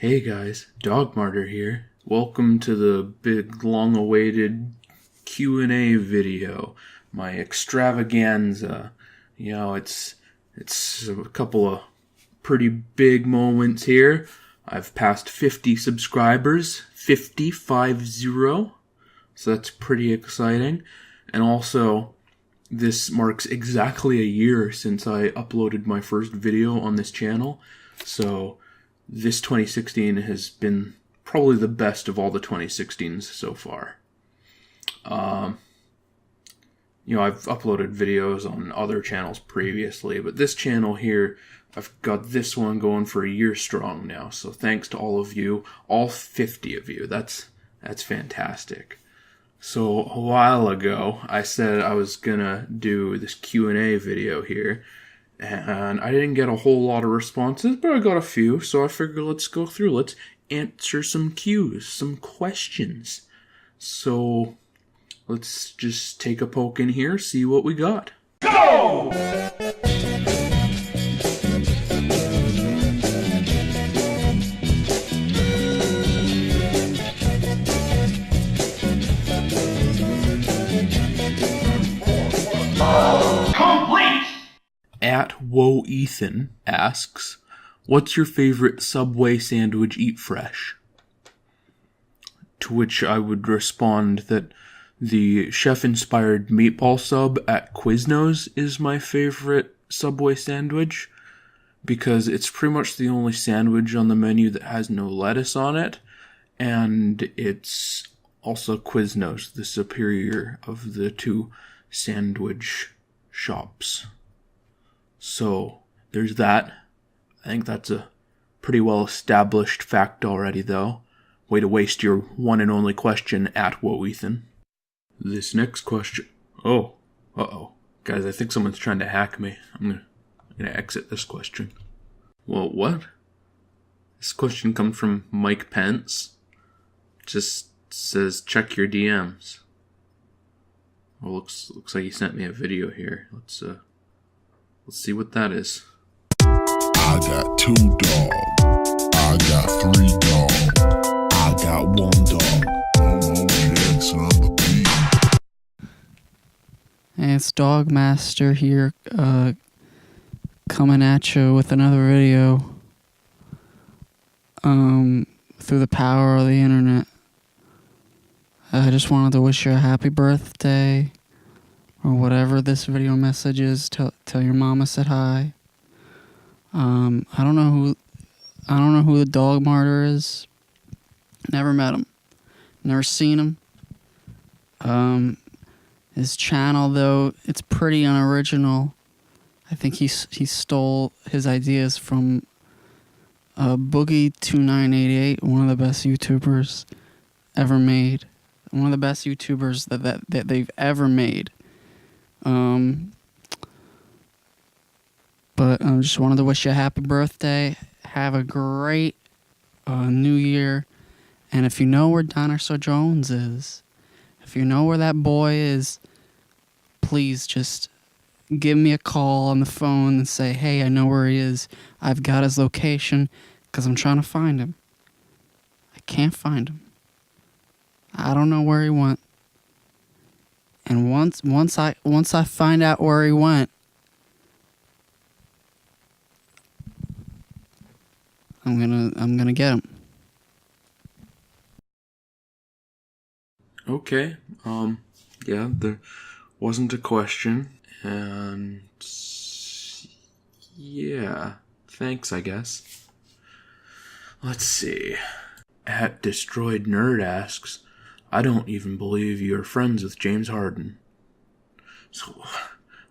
Hey guys, DogMartyr here. Welcome to the big long-awaited Q&A video, my extravaganza. It's a couple of pretty big moments here. I've passed 50 subscribers, 50, so that's pretty exciting. And also, this marks exactly a year since I uploaded my first video on this channel, so this 2016 has been probably the best of all the 2016s so far. I've uploaded videos on other channels previously, but this channel here, I've got this one going for a year strong now. So thanks to all of you, all 50 of you. That's fantastic. So a while ago, I said I was gonna do this Q&A video here, and I didn't get a whole lot of responses, but I got a few, so I figured let's go through. Let's answer some Q's, some questions. So let's just take a poke in here, see what we got. Go! At Whoa Ethan asks, what's your favorite Subway sandwich eat fresh? To which I would respond that the chef-inspired meatball sub at Quiznos is my favorite Subway sandwich, because it's pretty much the only sandwich on the menu that has no lettuce on it, and it's also Quiznos, the superior of the two sandwich shops. So, there's that. I think that's a pretty well established fact already, though. Way to waste your one and only question at Whoa Ethan. This next question... Uh-oh. Guys, I think someone's trying to hack me. I'm gonna exit this question. Well, what? This question comes from Mike Pence. Just says, check your DMs. Well, looks like he sent me a video here. Let's see what that is. I got 2 dogs. I got 3 dogs. I got 1 dog. Hey, it's Dogmaster here, coming at you with another video, through the power of the internet. I just wanted to wish you a happy birthday, or whatever this video message is. Tell your mama said hi. I don't know who the DogMartyr is. Never met him. Never seen him. His channel, though, it's pretty unoriginal. I think he stole his ideas from Boogie2988, one of the best YouTubers ever made. One of the best YouTubers that they've ever made. But I just wanted to wish you a happy birthday. Have a great new year. And if you know where Dinosaur Jones is, if you know where that boy is, please just give me a call on the phone and say, hey, I know where he is. I've got his location, because I'm trying to find him. I can't find him. I don't know where he went. And once I find out where he went, I'm gonna get him. Okay, yeah, there wasn't a question, and yeah, thanks, I guess. Let's see. At Destroyed Nerd asks, I don't even believe you're friends with James Harden. So,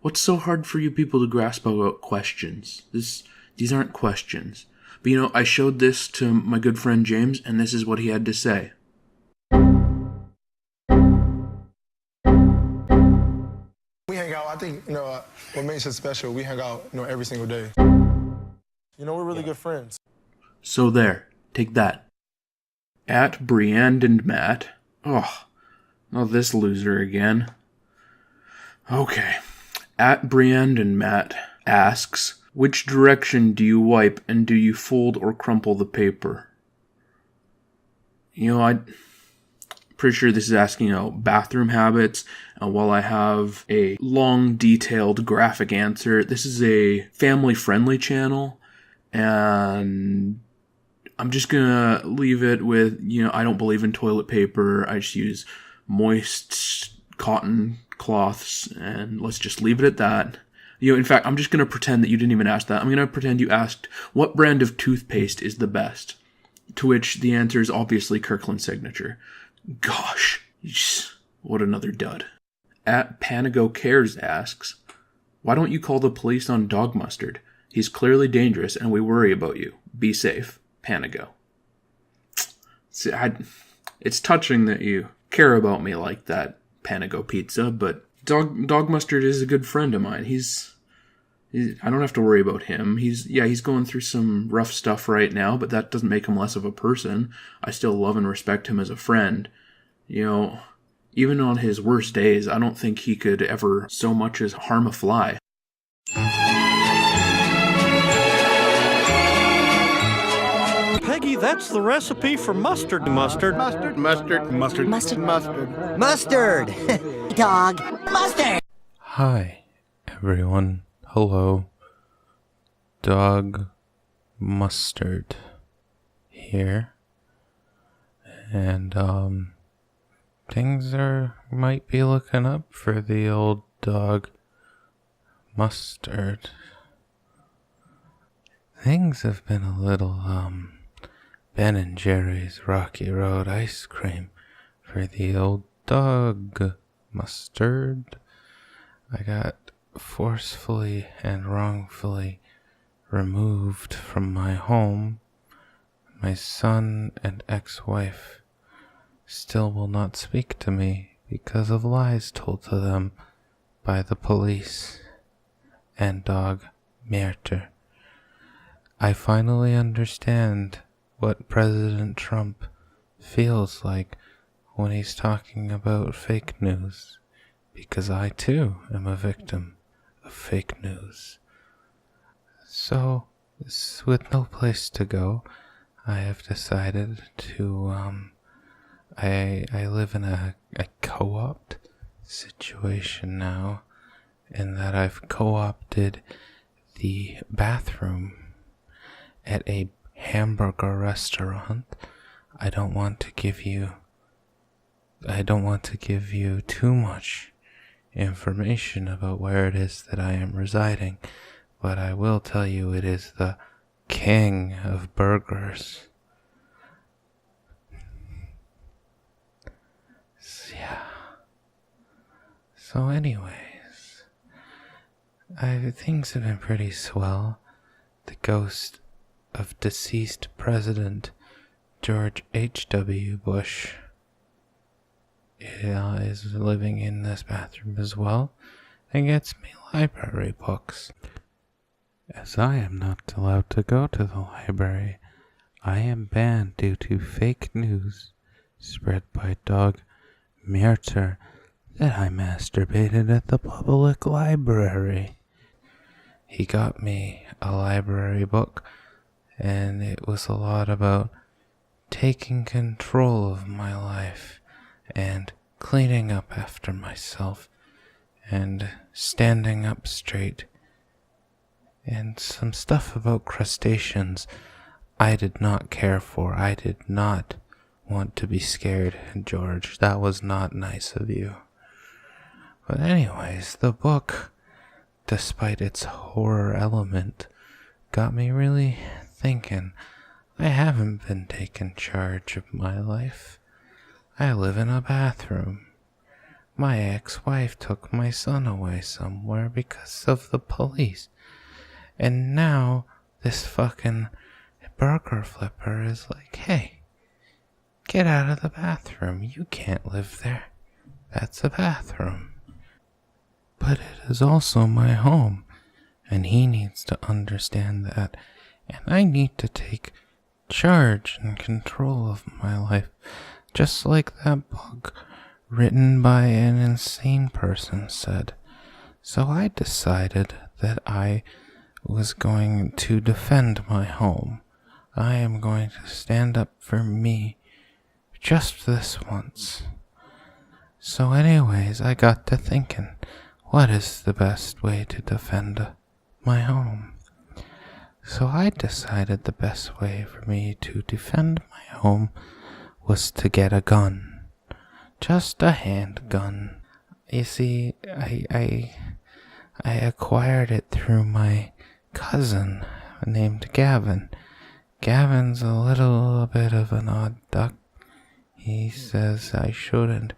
what's so hard for you people to grasp about questions? These aren't questions. But I showed this to my good friend James, and this is what he had to say. We hang out, I think, what makes it special, we hang out, every single day. We're really good friends. So there, take that. At Briand and Matt. Oh, not this loser again. Okay. At Briand and Matt asks, which direction do you wipe and do you fold or crumple the paper? I'm pretty sure this is asking, bathroom habits. While I have a long, detailed graphic answer, this is a family-friendly channel, and I'm just gonna leave it with, I don't believe in toilet paper. I just use moist cotton cloths, and let's just leave it at that. In fact, I'm just gonna pretend that you didn't even ask that. I'm gonna pretend you asked, what brand of toothpaste is the best? To which the answer is obviously Kirkland Signature. Gosh, what another dud. At Panago Cares asks, why don't you call the police on Dog Mustard? He's clearly dangerous and we worry about you. Be safe, Panago. See, it's touching that you care about me like that, Panago Pizza, but Dog Mustard is a good friend of mine. I don't have to worry about him. He's going through some rough stuff right now, but that doesn't make him less of a person. I still love and respect him as a friend. Even on his worst days, I don't think he could ever so much as harm a fly. Peggy, that's the recipe for mustard. Mustard. Dog. Mustard. Hi, everyone. Hello. Dog Mustard here. And, things might be looking up for the old Dog Mustard. Things have been a little, Ben and Jerry's Rocky Road ice cream for the old Dog Mustard. I got forcefully and wrongfully removed from my home. My son and ex-wife still will not speak to me because of lies told to them by the police and DogMartyr. I finally understand what President Trump feels like when he's talking about fake news, because I too am a victim of fake news. So, with no place to go, I have decided to, I live in a co-opt situation now, in that I've co-opted the bathroom at a hamburger restaurant. I don't want to give you too much information about where it is that I am residing, but I will tell you it is the king of burgers. Yeah. So anyways, things have been pretty swell. The ghost of deceased President George H.W. Bush is living in this bathroom as well, and gets me library books. As I am not allowed to go to the library, I am banned due to fake news spread by DogMartyr that I masturbated at the public library. He got me a library book, and it was a lot about taking control of my life and cleaning up after myself and standing up straight, and some stuff about crustaceans I did not care for. I did not want to be scared, George. That was not nice of you. But anyways, the book, despite its horror element, got me really thinking. I haven't been taking charge of my life. I live in a bathroom. My ex-wife took my son away somewhere because of the police. And now this fucking burger flipper is like, hey, get out of the bathroom. You can't live there. That's a bathroom. But it is also my home, and he needs to understand that, and I need to take charge and control of my life, just like that book written by an insane person said. So I decided that I was going to defend my home. I am going to stand up for me just this once. So anyways, I got to thinking, what is the best way to defend my home? So I decided the best way for me to defend my home was to get a gun. Just a handgun. You see, I acquired it through my cousin named Gavin. Gavin's a little bit of an odd duck. He says I shouldn't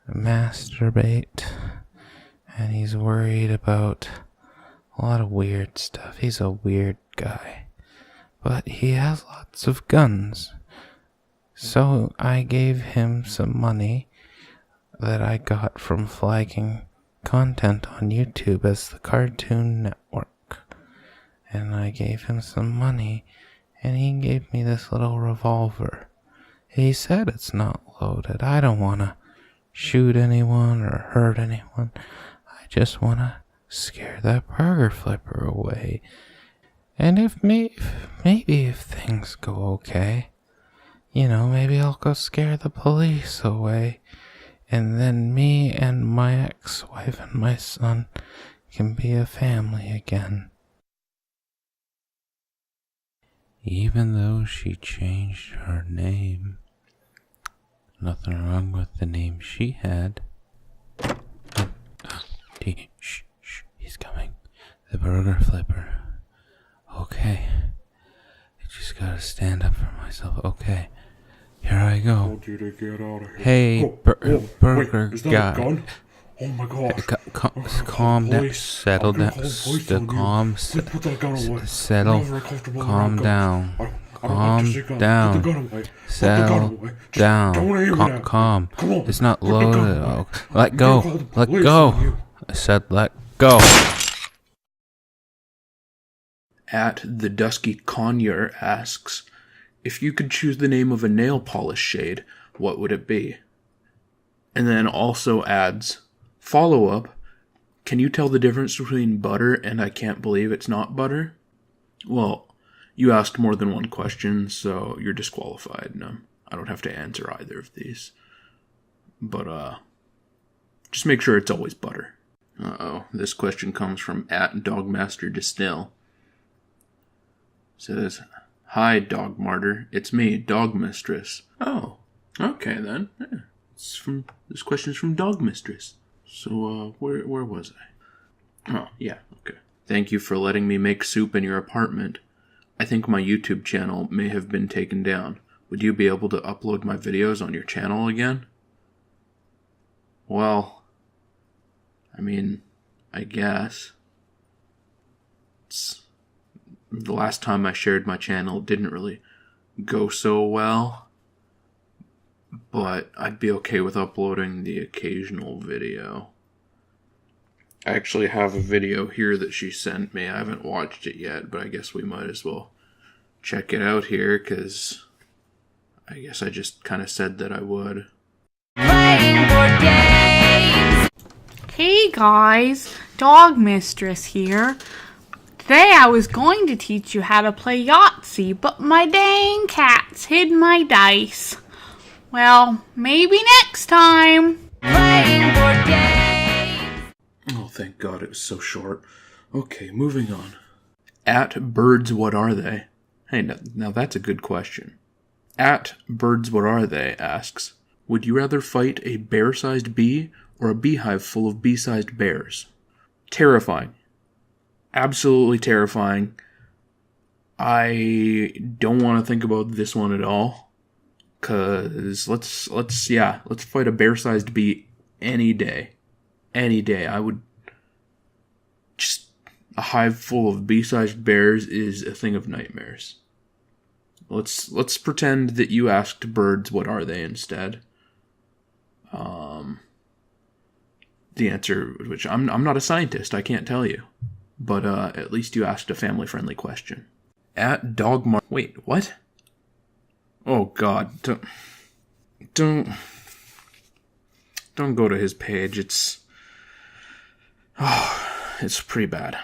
masturbate, and he's worried about a lot of weird stuff. He's a weird guy, but he has lots of guns. So I gave him some money that I got from flagging content on YouTube as the Cartoon Network. And I gave him some money, and he gave me this little revolver. He said it's not loaded. I don't want to shoot anyone or hurt anyone. I just want to scare that burger flipper away. And maybe if things go okay, maybe I'll go scare the police away. And then me and my ex-wife and my son can be a family again. Even though she changed her name, nothing wrong with the name she had. Shh, he's coming. The burger flipper. Okay. I just gotta stand up for myself. Okay. Here I go. Told you to get out of here. Hey, burger wait, is that guy. a gun? Oh my gosh. Calm down. Police. Settle I'm gonna down. call the police on you. Put that gun away. Settle. I'm never comfortable Calm around down. guns. I don't Calm like to see guns. down. Put the gun away. Put the gun Settle away. Just down. don't aim it at me. Calm. Come on. It's not Put the gun loaded. away. Let I'm go. gonna call the Let police go. on you. I said let go. At the Dusky Conyer asks, if you could choose the name of a nail polish shade, what would it be? And then also adds, follow-up, can you tell the difference between butter and I can't believe it's not butter? Well, you asked more than one question, so you're disqualified. No, I don't have to answer either of these. But, just make sure it's always butter. Uh-oh, this question comes from at Dogmaster Distill. Says, hi, DogMartyr. It's me, Dog Mistress. Oh, okay then. Yeah, this question's from Dog Mistress. So, where was I? Oh, yeah, okay. Thank you for letting me make soup in your apartment. I think my YouTube channel may have been taken down. Would you be able to upload my videos on your channel again? Well, I mean, I guess. The last time I shared my channel, it didn't really go so well, but I'd be okay with uploading the occasional video. I actually have a video here that she sent me. I haven't watched it yet, but I guess we might as well check it out here, because I guess I just kind of said that I would. Hey guys, Dog Mistress here. Today I was going to teach you how to play Yahtzee, but my dang cats hid my dice. Well, maybe next time. Oh, thank God it was so short. Okay, moving on. At Birds What Are They? Hey, now that's a good question. At Birds What Are They asks, would you rather fight a bear-sized bee or a beehive full of bee-sized bears? Terrifying. Absolutely terrifying. I don't want to think about this one at all. Cause let's fight a bear-sized bee any day. Any day. I would just, a hive full of bee-sized bears is a thing of nightmares. Let's pretend that you asked birds what are they instead. The answer, which I'm not a scientist, I can't tell you. But at least you asked a family-friendly question. At DogMartyr... Wait, what? Oh God, don't go to his page. It's pretty bad.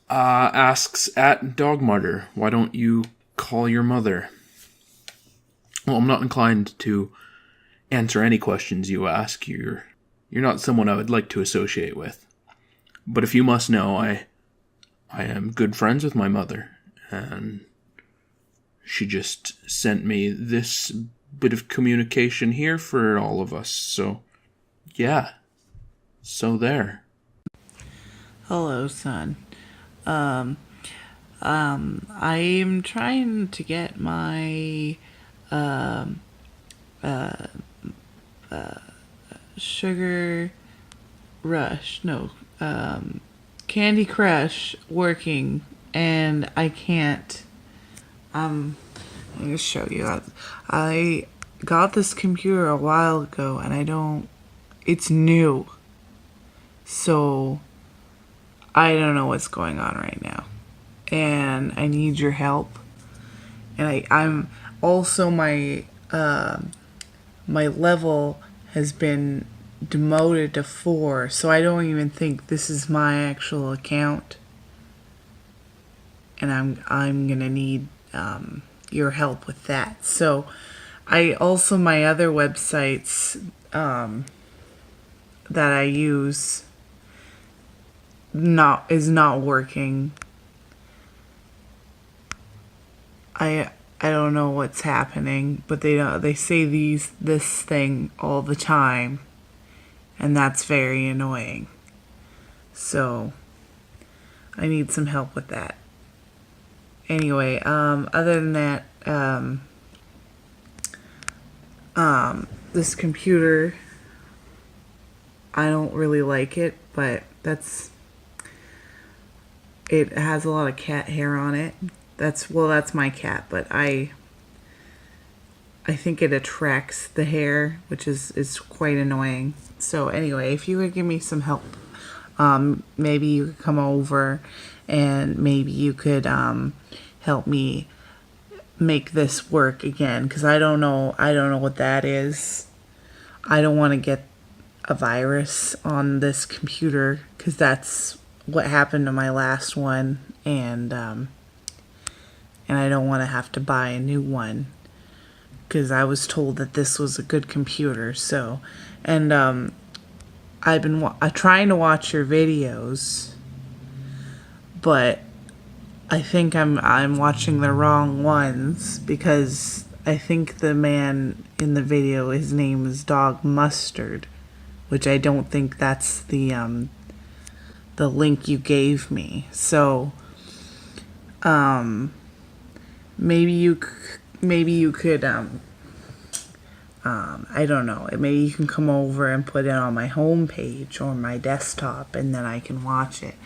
Asks at DogMartyr, why don't you call your mother? Well, I'm not inclined to answer any questions you ask. You're not someone I would like to associate with. But if you must know, I am good friends with my mother, and she just sent me this bit of communication here for all of us. So, yeah. So there. Hello, son. I'm trying to get my sugar rush, no, Candy Crush working, and I can't. I'm gonna show you. I got this computer a while ago, and it's new, so I don't know what's going on right now, and I need your help. And I'm also my level has been demoted to 4, so I don't even think this is my actual account. And I'm gonna need your help with that. So my other websites that I use is not working. I don't know what's happening, but they say this thing all the time, and that's very annoying. So I need some help with that. Anyway, other than that, this computer, I don't really like it, but it has a lot of cat hair on it. That's my cat, but I think it attracts the hair, which is quite annoying. So anyway, if you would give me some help, maybe you could come over, and maybe you could help me make this work again, because I don't know what that is. I don't want to get a virus on this computer, because that's what happened to my last one, and I don't want to have to buy a new one, because I was told that this was a good computer. So, and I've been trying to watch your videos, but I think I'm watching the wrong ones, because I think the man in the video, his name is Dog Mustard, which I don't think that's the link you gave me. So maybe you could I don't know, maybe you can come over and put it on my home page or my desktop, and then I can watch it.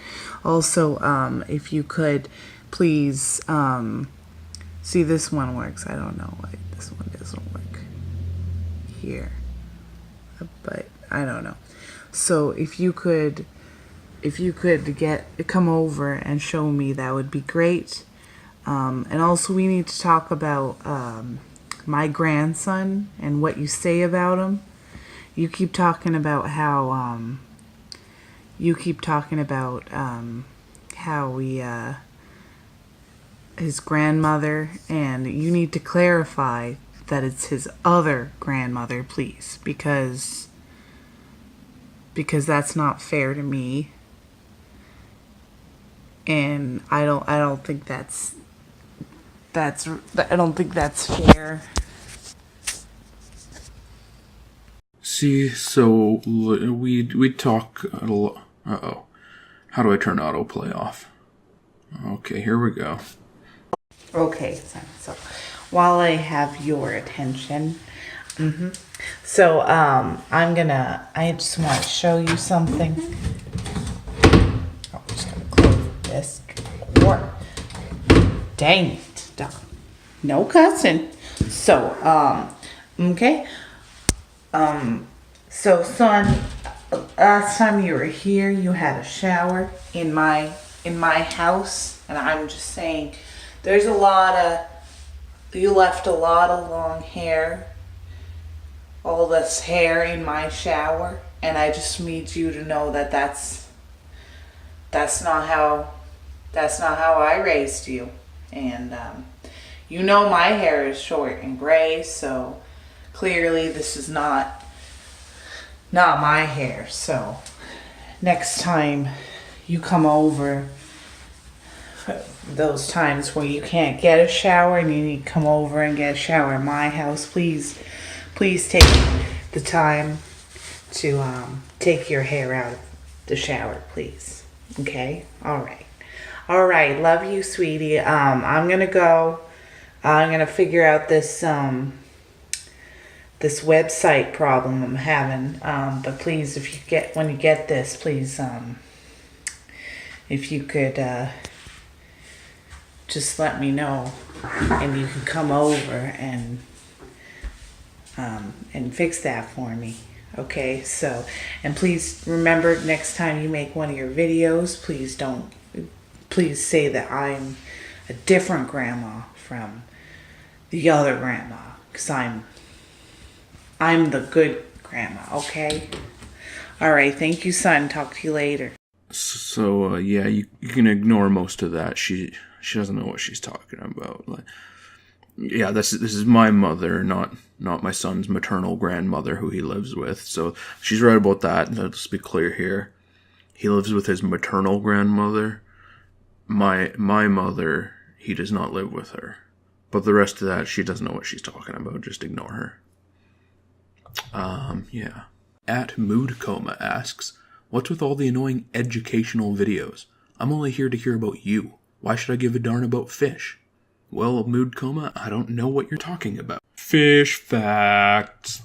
Also, if you could please, see, this one works. I don't know why this one doesn't work here, but I don't know. So if you could come over and show me, that would be great. And also, we need to talk about my grandson and what you say about him. You keep talking about how his grandmother, and you need to clarify that it's his other grandmother, please, because that's not fair to me, and I don't think that's fair. See, so we talk a lot. Uh-oh. How do I turn autoplay off? Okay, here we go. Okay, so while I have your attention, so I just want to show you something. I'm just gonna close this door. Dang it, Doc. No cussing. So, okay. So son, last time you were here, you had a shower in my house, and I'm just saying, you left a lot of long hair, all this hair in my shower, and I just need you to know that that's not how I raised you. And You know my hair is short and gray, so clearly this is not my hair. So next time you come over, those times where you can't get a shower and you need to come over and get a shower in my house, please take the time to take your hair out of the shower, please. Okay? All right. Love you, sweetie. I'm gonna go. I'm gonna figure out this this website problem I'm having. But please, when you get this, please, if you could just let me know, and you can come over and fix that for me. Okay, so, and please remember, next time you make one of your videos, please say that I'm a different grandma from the other grandma, because I'm the good grandma. Okay. All right. Thank you, son. Talk to you later. So yeah, you can ignore most of that. She doesn't know what she's talking about. Like, yeah, this is my mother, not my son's maternal grandmother who he lives with. So she's right about that. Let's be clear here. He lives with his maternal grandmother. My mother, he does not live with her. But the rest of that, she doesn't know what she's talking about. Just ignore her. Yeah. At Mood Coma asks, what's with all the annoying educational videos? I'm only here to hear about you. Why should I give a darn about fish? Well, Mood Coma, I don't know what you're talking about. Fish facts.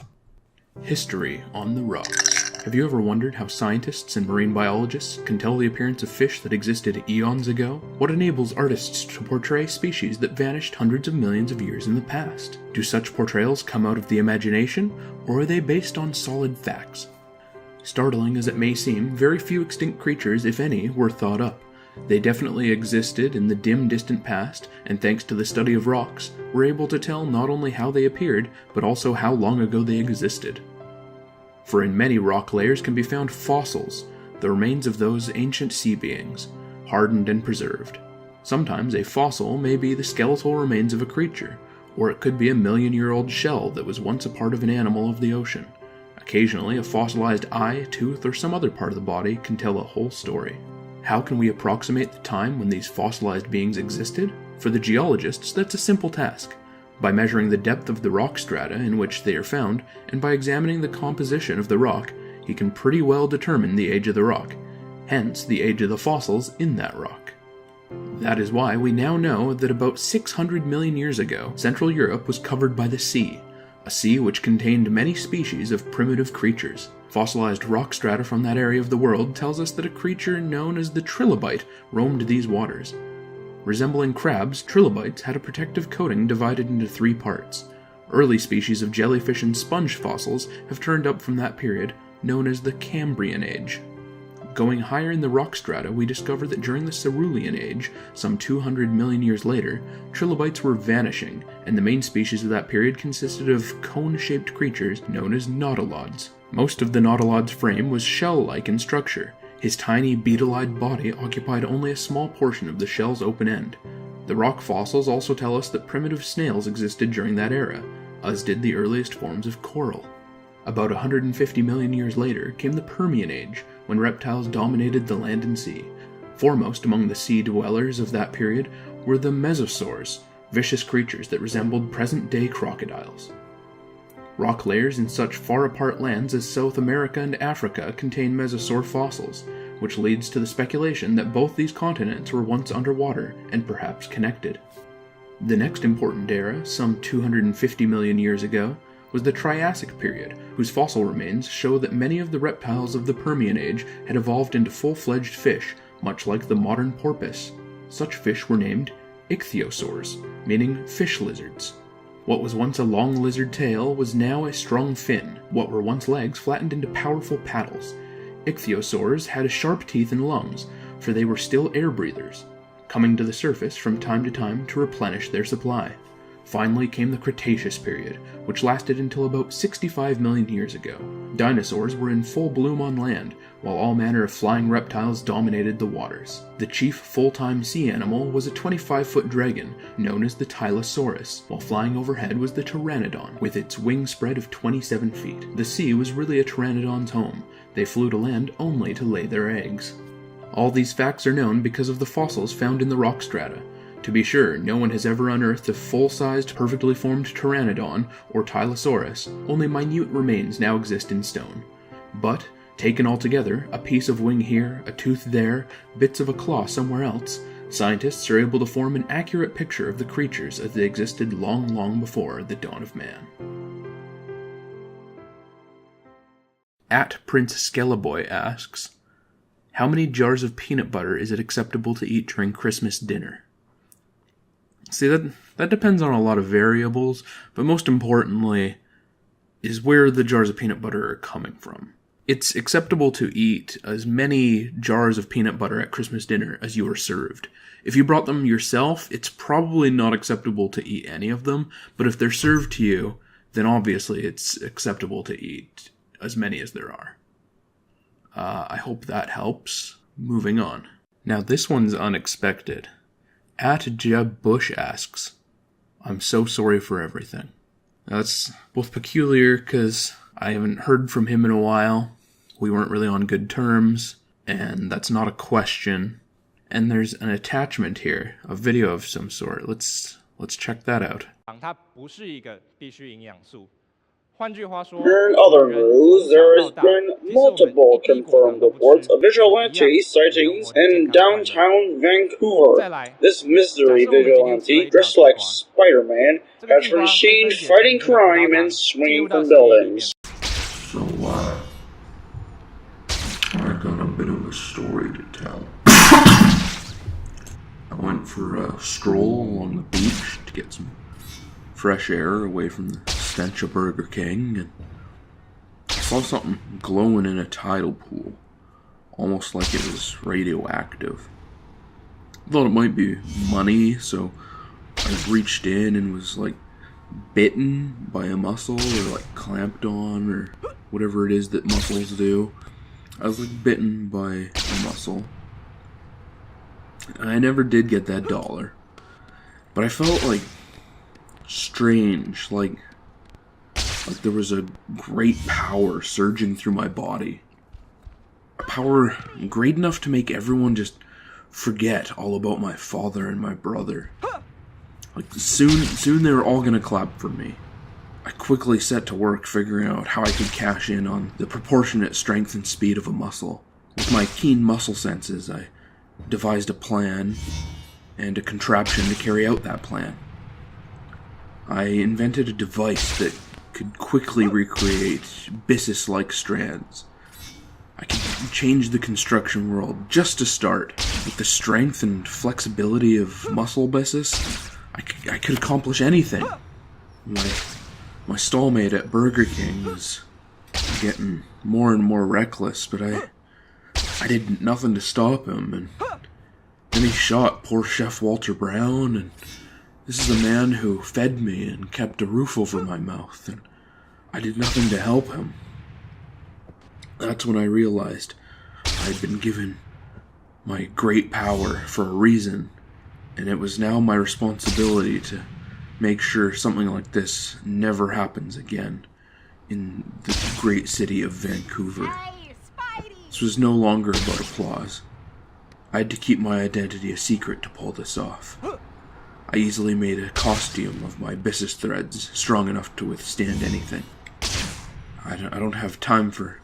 History on the rocks. Have you ever wondered how scientists and marine biologists can tell the appearance of fish that existed eons ago? What enables artists to portray species that vanished hundreds of millions of years in the past? Do such portrayals come out of the imagination, or are they based on solid facts? Startling as it may seem, very few extinct creatures, if any, were thought up. They definitely existed in the dim, distant past, and thanks to the study of rocks, we're able to tell not only how they appeared, but also how long ago they existed. For in many rock layers can be found fossils, the remains of those ancient sea beings, hardened and preserved. Sometimes a fossil may be the skeletal remains of a creature, or it could be a million-year-old shell that was once a part of an animal of the ocean. Occasionally, a fossilized eye, tooth, or some other part of the body can tell a whole story. How can we approximate the time when these fossilized beings existed? For the geologists, that's a simple task. By measuring the depth of the rock strata in which they are found, and by examining the composition of the rock, he can pretty well determine the age of the rock, hence the age of the fossils in that rock. That is why we now know that about 600 million years ago, Central Europe was covered by the sea, a sea which contained many species of primitive creatures. Fossilized rock strata from that area of the world tells us that a creature known as the trilobite roamed these waters. Resembling crabs, trilobites had a protective coating divided into 3 parts. Early species of jellyfish and sponge fossils have turned up from that period, known as the Cambrian Age. Going higher in the rock strata, we discover that during the Silurian Age, some 200 million years later, trilobites were vanishing, and the main species of that period consisted of cone-shaped creatures known as nautiloids. Most of the nautiloid's frame was shell-like in structure. His tiny, beetle-eyed body occupied only a small portion of the shell's open end. The rock fossils also tell us that primitive snails existed during that era, as did the earliest forms of coral. About 150 million years later came the Permian Age, when reptiles dominated the land and sea. Foremost among the sea dwellers of that period were the mesosaurs, vicious creatures that resembled present-day crocodiles. Rock layers in such far-apart lands as South America and Africa contain mesosaur fossils, which leads to the speculation that both these continents were once underwater and perhaps connected. The next important era, some 250 million years ago, was the Triassic period, whose fossil remains show that many of the reptiles of the Permian Age had evolved into full-fledged fish, much like the modern porpoise. Such fish were named ichthyosaurs, meaning fish lizards. What was once a long lizard tail was now a strong fin. What were once legs flattened into powerful paddles. Ichthyosaurs had sharp teeth and lungs, for they were still air breathers, coming to the surface from time to time to replenish their supply. Finally came the Cretaceous period, which lasted until about 65 million years ago. Dinosaurs were in full bloom on land, while all manner of flying reptiles dominated the waters. The chief full-time sea animal was a 25-foot dragon, known as the Tylosaurus, while flying overhead was the Pteranodon, with its wingspread of 27 feet. The sea was really a pteranodon's home. They flew to land only to lay their eggs. All these facts are known because of the fossils found in the rock strata. To be sure, no one has ever unearthed a full-sized, perfectly formed Pteranodon or Tylosaurus. Only minute remains now exist in stone. But, taken all together, a piece of wing here, a tooth there, bits of a claw somewhere else, scientists are able to form an accurate picture of the creatures as they existed long, long before the dawn of man. At Prince Skelleboy asks, how many jars of peanut butter is it acceptable to eat during Christmas dinner? See, that depends on a lot of variables, but most importantly is where the jars of peanut butter are coming from. It's acceptable to eat as many jars of peanut butter at Christmas dinner as you are served. If you brought them yourself, it's probably not acceptable to eat any of them, but if they're served to you, then obviously it's acceptable to eat as many as there are. I hope that helps. Moving on. Now this one's unexpected. At Jeb Bush asks, I'm so sorry for everything. Now, that's both peculiar because I haven't heard from him in a while. We weren't really on good terms, and that's not a question. And there's an attachment here, a video of some sort. Let's check that out. In other news, there has been multiple confirmed reports of vigilante sightings in downtown Vancouver. This mystery vigilante, dressed like Spider-Man, has been seen fighting crime and swinging from buildings. So, I got a bit of a story to tell. I went for a stroll along the beach to get some fresh air away from the stench of Burger King, and I saw something glowing in a tidal pool, almost like it was radioactive. I thought it might be money, so I reached in and was like bitten by a mussel, or like clamped on, or whatever it is that mussels do. I was like bitten by a mussel. I never did get that $1, but I felt like strange, like there was a great power surging through my body. A power great enough to make everyone just forget all about my father and my brother. Like soon they were all gonna clap for me. I quickly set to work figuring out how I could cash in on the proportionate strength and speed of a mussel. With my keen muscle senses, I devised a plan and a contraption to carry out that plan. I invented a device that could quickly recreate byssus-like strands. I could change the construction world just to start. With the strength and flexibility of muscle byssus, I could accomplish anything. My stallmate at Burger King was getting more and more reckless, but I did nothing to stop him, and then he shot poor Chef Walter Brown, and this is a man who fed me and kept a roof over my mouth, and I did nothing to help him. That's when I realized I'd been given my great power for a reason, and it was now my responsibility to make sure something like this never happens again in the great city of Vancouver. This was no longer about applause. I had to keep my identity a secret to pull this off. I easily made a costume of my byssus threads strong enough to withstand anything. I don't have time for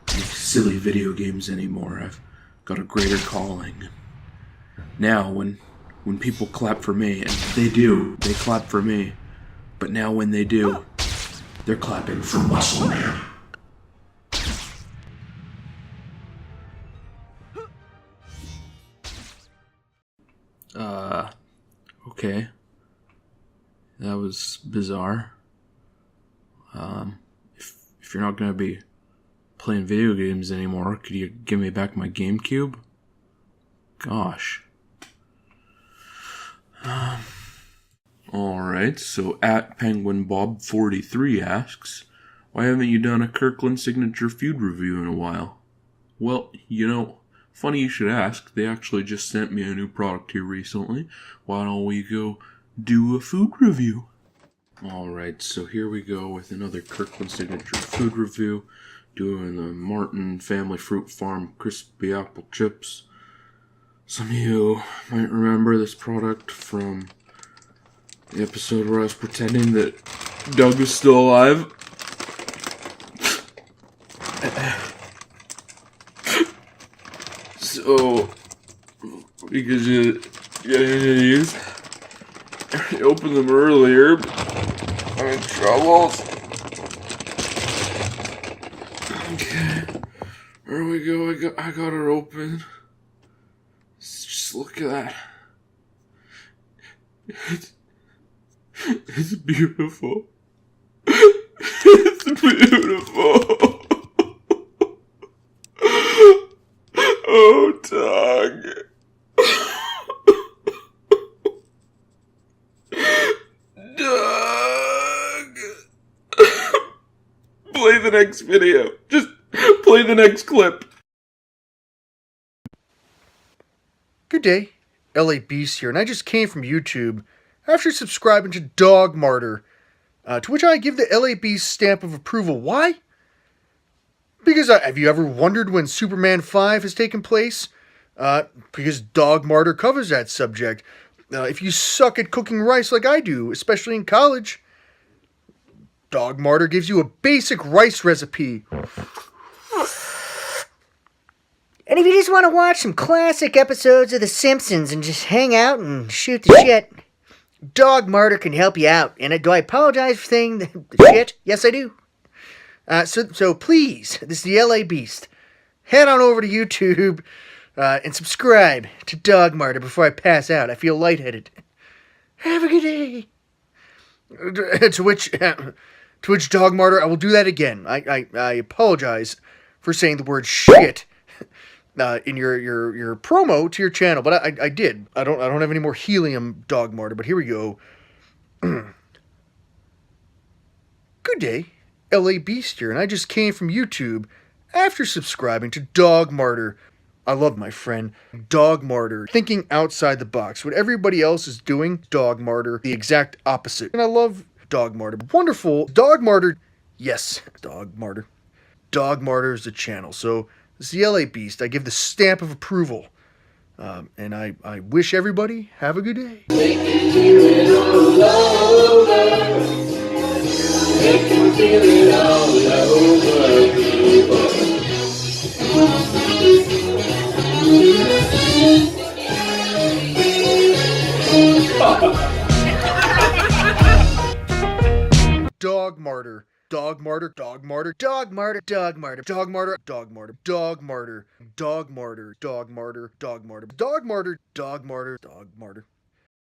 silly video games anymore. I've got a greater calling. Now, when people clap for me, and they do, they clap for me, but now when they do, they're clapping for mussel-man. Okay. That was bizarre. If you're not gonna be playing video games anymore, could you give me back my GameCube? Gosh. Alright, so at PenguinBob43 asks, why haven't you done a Kirkland Signature food review in a while? Well, funny you should ask. They actually just sent me a new product here recently. Why don't we go do a food review? Alright, so here we go with another Kirkland Signature food review. Doing the Martin Family Fruit Farm Crispy Apple Chips. Some of you might remember this product from the episode where I was pretending that Doug was still alive. So, because you get into these, I opened them earlier, but I'm in trouble. Okay, there we go. I got it open. Just look at that. It's beautiful. It's beautiful. Oh, Doug. Doug. Play the next video. Just play the next clip. Good day, LA Beast here, and I just came from YouTube after subscribing to DogMartyr, to which I give the LA Beast stamp of approval. Why? Because have you ever wondered when Superman 5 has taken place? Because DogMartyr covers that subject. If you suck at cooking rice like I do, especially in college, DogMartyr gives you a basic rice recipe. And if you just want to watch some classic episodes of The Simpsons and just hang out and shoot the shit, DogMartyr can help you out. And do I apologize for saying the shit? Yes, I do. So please, this is the LA Beast. Head on over to YouTube and subscribe to DogMartyr before I pass out. I feel lightheaded. Have a good day. To which DogMartyr, I will do that again. I apologize for saying the word shit in your promo to your channel, but I did. I don't have any more helium, DogMartyr, but here we go. Good day, LA Beast here, and I just came from YouTube after subscribing to DogMartyr. I love my friend DogMartyr, thinking outside the box. What everybody else is doing, DogMartyr, the exact opposite. And I love DogMartyr. Wonderful. DogMartyr, yes, DogMartyr. DogMartyr is the channel, so this is the LA Beast. I give the stamp of approval. And I wish everybody have a good day. Make me feel it all over. Make me feel it all over, people. DogMartyr. DogMartyr, DogMartyr, DogMartyr, DogMartyr, DogMartyr, DogMartyr, DogMartyr, DogMartyr, DogMartyr, DogMartyr, DogMartyr, DogMartyr, DogMartyr.